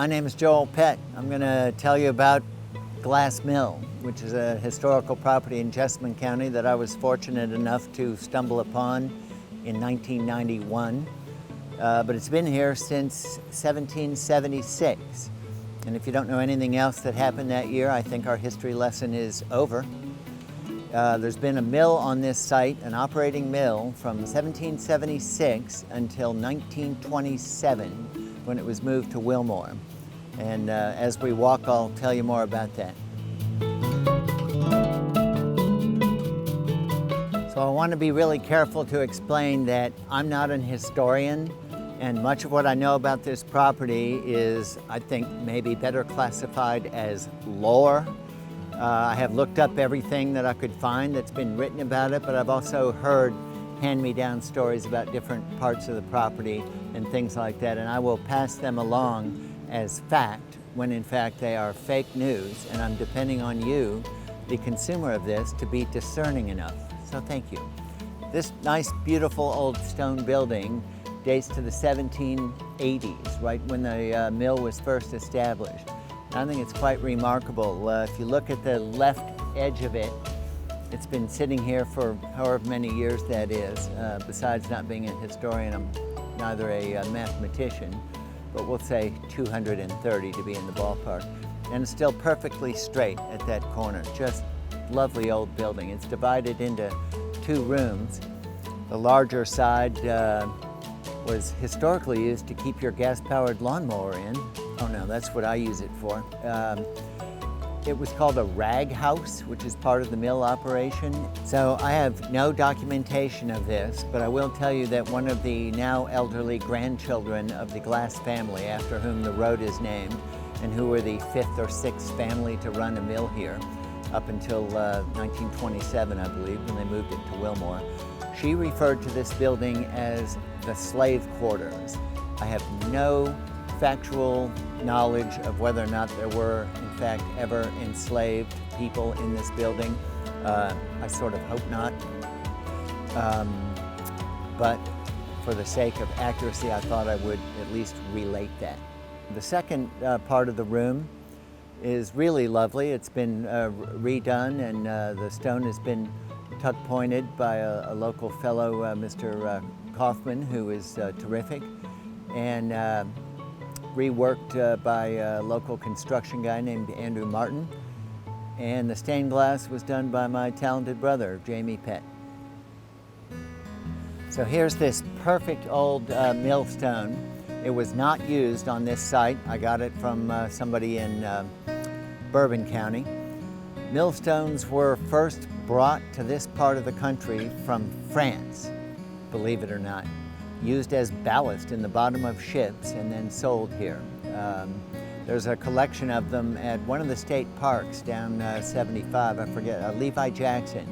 My name is Joel Pett. I'm going to tell you about Glass Mill, which is a historical property in Jessamine County that I was fortunate enough to stumble upon in 1991. But it's been here since 1776. And if you don't know anything else that happened that year, I think our history lesson is over. There's been a mill on this site, an operating mill, from 1776 until 1927, when it was moved to Wilmore. And as we walk, I'll tell you more about that. So I want to be really careful to explain that I'm not an historian, and much of what I know about this property is, I think, maybe better classified as lore. I have looked up everything that I could find that's been written about it, but I've also heard hand-me-down stories about different parts of the property and things like that, and I will pass them along as fact when in fact they are fake news, and I'm depending on you, the consumer of this, to be discerning enough. So thank you. This nice, beautiful old stone building dates to the 1780s, right when the mill was first established. And I think it's quite remarkable. If you look at the left edge of it, it's been sitting here for however many years that is. Besides not being a historian, I'm neither a mathematician, but we'll say 230 to be in the ballpark. And it's still perfectly straight at that corner. Just lovely old building. It's divided into two rooms. The larger side was historically used to keep your gas-powered lawnmower in. Oh no, that's what I use it for. It was called a rag house, which is part of the mill operation. So I have no documentation of this, but I will tell you that one of the now elderly grandchildren of the Glass family, after whom the road is named, and who were the fifth or sixth family to run a mill here, up until 1927, I believe, when they moved it to Wilmore, she referred to this building as the slave quarters. I have no factual knowledge of whether or not there were, in fact, ever enslaved people in this building. I sort of hope not. But for the sake of accuracy, I thought I would at least relate that. The second part of the room is really lovely. It's been redone, and the stone has been tuck pointed by a local fellow, Mr. Kaufman, who is terrific, and reworked by a local construction guy named Andrew Martin. And the stained glass was done by my talented brother, Jamie Pett. So here's this perfect old millstone. It was not used on this site. I got it from somebody in Bourbon County. Millstones were first brought to this part of the country from France, believe it or not, used as ballast in the bottom of ships and then sold here. There's a collection of them at one of the state parks down 75, I forget, Levi Jackson.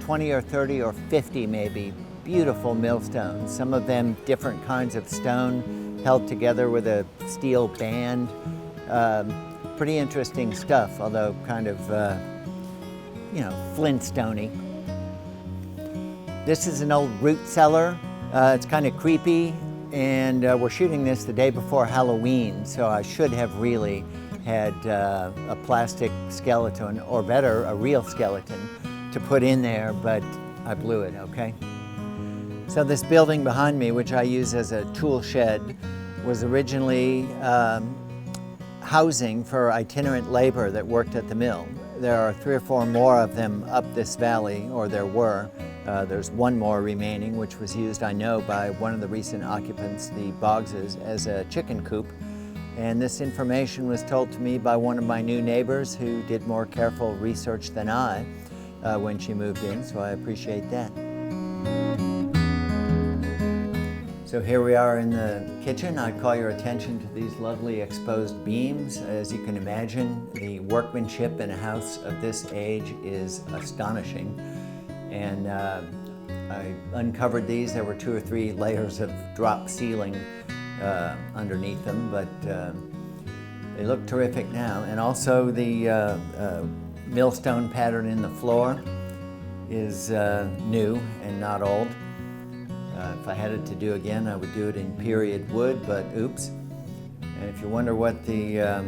20 or 30 or 50 maybe, beautiful millstones. Some of them different kinds of stone held together with a steel band. Pretty interesting stuff, although kind of, you know, Flintstone-y. This is an old root cellar. It's kind of creepy, and we're shooting this the day before Halloween, so I should have really had a plastic skeleton, or better, a real skeleton, to put in there, but I blew it, okay? So this building behind me, which I use as a tool shed, was originally housing for itinerant labor that worked at the mill. There are 3 or 4 more of them up this valley, or there were. There's one more remaining, which was used, I know, by one of the recent occupants, the Boggses, as a chicken coop. And this information was told to me by one of my new neighbors who did more careful research than I when she moved in, so I appreciate that. So here we are in the kitchen. I'd call your attention to these lovely exposed beams. As you can imagine, the workmanship in a house of this age is astonishing. And I uncovered these. There were 2 or 3 layers of drop ceiling underneath them, but they look terrific now. And also the millstone pattern in the floor is new and not old. If I had it to do again, I would do it in period wood, but oops. And if you wonder what the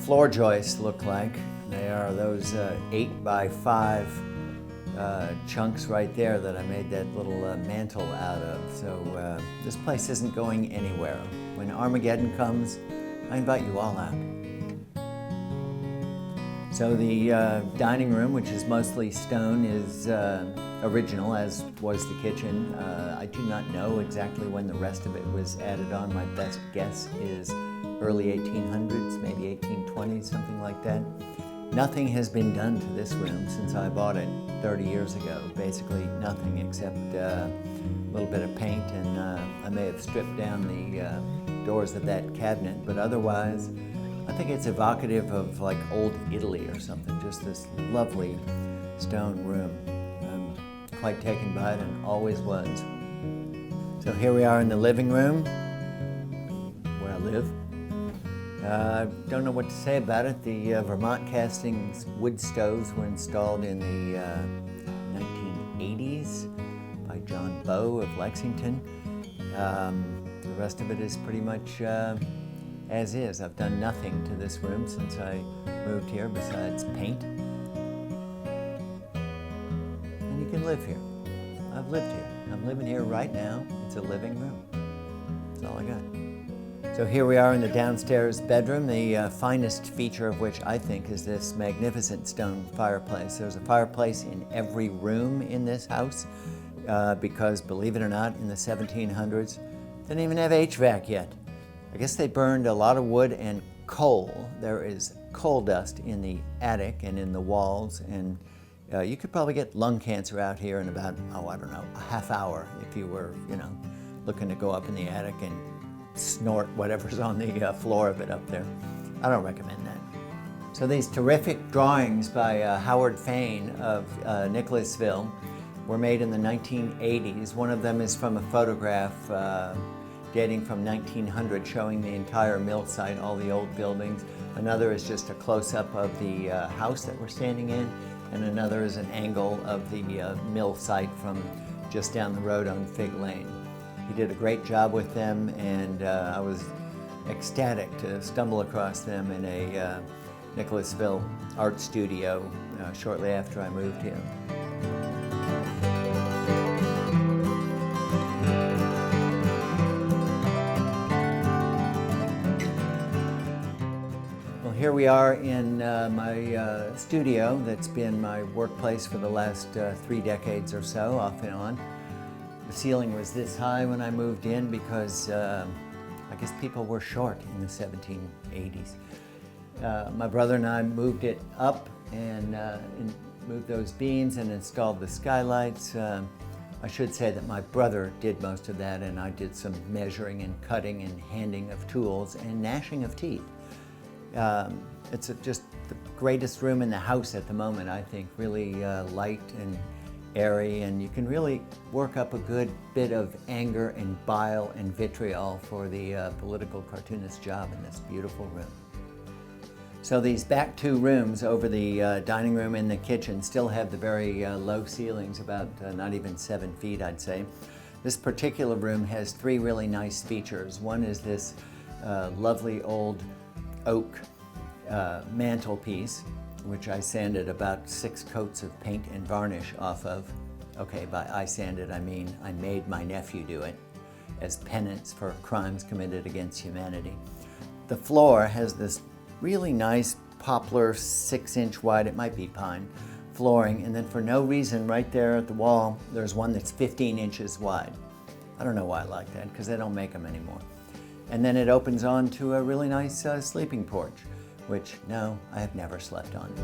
floor joists look like, they are those 8 by 5 chunks right there that I made that little mantle out of. So this place isn't going anywhere. When Armageddon comes, I invite you all out. So the dining room, which is mostly stone, is original, as was the kitchen. I do not know exactly when the rest of it was added on. My best guess is early 1800s, maybe 1820s, something like that. Nothing has been done to this room since I bought it 30 years ago. Basically nothing except a little bit of paint, and I may have stripped down the doors of that cabinet, but otherwise I think it's evocative of like old Italy or something, just this lovely stone room. I'm quite taken by it and always was. So here we are in the living room where I live. Don't know what to say about it. The Vermont castings wood stoves were installed in the 1980s by John Bow of Lexington. The rest of it is pretty much as is. I've done nothing to this room since I moved here besides paint. And you can live here. I've lived here. I'm living here right now. It's a living room. That's all I got. So here we are in the downstairs bedroom, the finest feature of which I think is this magnificent stone fireplace. There's a fireplace in every room in this house because, believe it or not, in the 1700s, they didn't even have HVAC yet. I guess they burned a lot of wood and coal. There is coal dust in the attic and in the walls, and you could probably get lung cancer out here in about, I don't know, a half hour if you were, looking to go up in the attic and snort whatever's on the floor of it up there. I don't recommend that. So these terrific drawings by Howard Fain of Nicholasville were made in the 1980s. One of them is from a photograph dating from 1900 showing the entire mill site, all the old buildings. Another is just a close-up of the house that we're standing in, and another is an angle of the mill site from just down the road on Fig Lane. He did a great job with them, and I was ecstatic to stumble across them in a Nicholasville art studio shortly after I moved here. Well, here we are in my studio that's been my workplace for the last 3 decades or so, off and on. The ceiling was this high when I moved in because I guess people were short in the 1780s. My brother and I moved it up and moved those beams and installed the skylights. I should say that my brother did most of that, and I did some measuring and cutting and handing of tools and gnashing of teeth. It's just the greatest room in the house at the moment, I think. Really light and airy, and you can really work up a good bit of anger and bile and vitriol for the political cartoonist job in this beautiful room. So these back 2 rooms over the dining room and the kitchen still have the very low ceilings, about not even 7 feet, I'd say. This particular room has 3 really nice features. One is this lovely old oak mantelpiece, which I sanded about 6 coats of paint and varnish off of. Okay, by I sanded, I mean I made my nephew do it as penance for crimes committed against humanity. The floor has this really nice poplar 6-inch wide, it might be pine, flooring, and then for no reason right there at the wall, there's one that's 15 inches wide. I don't know why I like that, because they don't make them anymore. And then it opens on to a really nice sleeping porch, which, no, I have never slept on.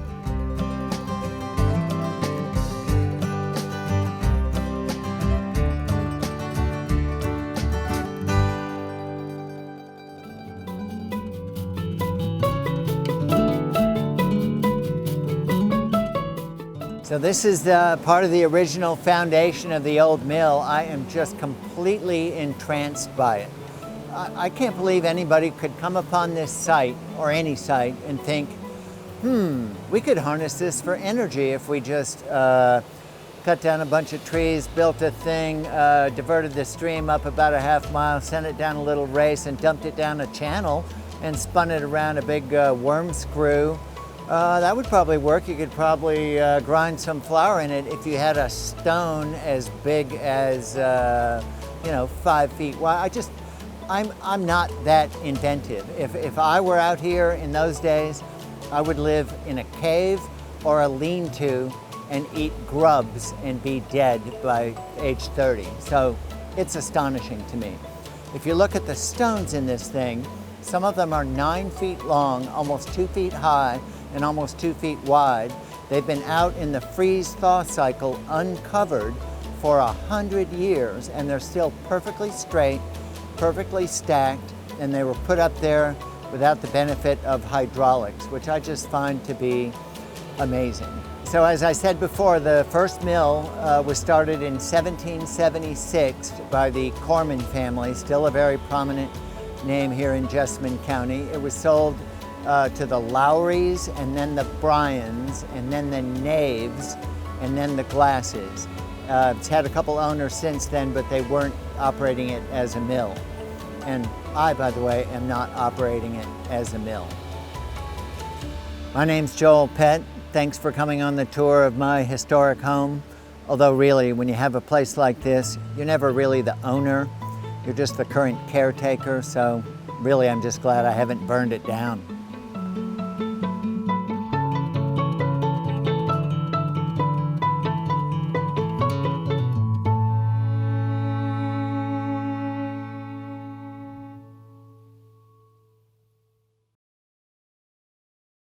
So this is the part of the original foundation of the old mill. I am just completely entranced by it. I can't believe anybody could come upon this site, or any site, and think, we could harness this for energy if we just cut down a bunch of trees, built a thing, diverted the stream up about a half mile, sent it down a little race, and dumped it down a channel and spun it around a big worm screw. That would probably work. You could probably grind some flour in it if you had a stone as big as, 5 feet wide. I'm not that inventive. If I were out here in those days, I would live in a cave or a lean-to and eat grubs and be dead by age 30. So it's astonishing to me. If you look at the stones in this thing, some of them are 9 feet long, almost 2 feet high, and almost 2 feet wide. They've been out in the freeze-thaw cycle uncovered for 100 years, and they're still perfectly straight, perfectly stacked, and they were put up there without the benefit of hydraulics, which I just find to be amazing. So as I said before, the first mill was started in 1776 by the Corman family, still a very prominent name here in Jessamine County. It was sold to the Lowrys, and then the Bryans, and then the Knaves, and then the Glasses. It's had a couple owners since then, but they weren't operating it as a mill. And I, by the way, am not operating it as a mill. My name's Joel Pett. Thanks for coming on the tour of my historic home. Although really, when you have a place like this, you're never really the owner. You're just the current caretaker, so really I'm just glad I haven't burned it down.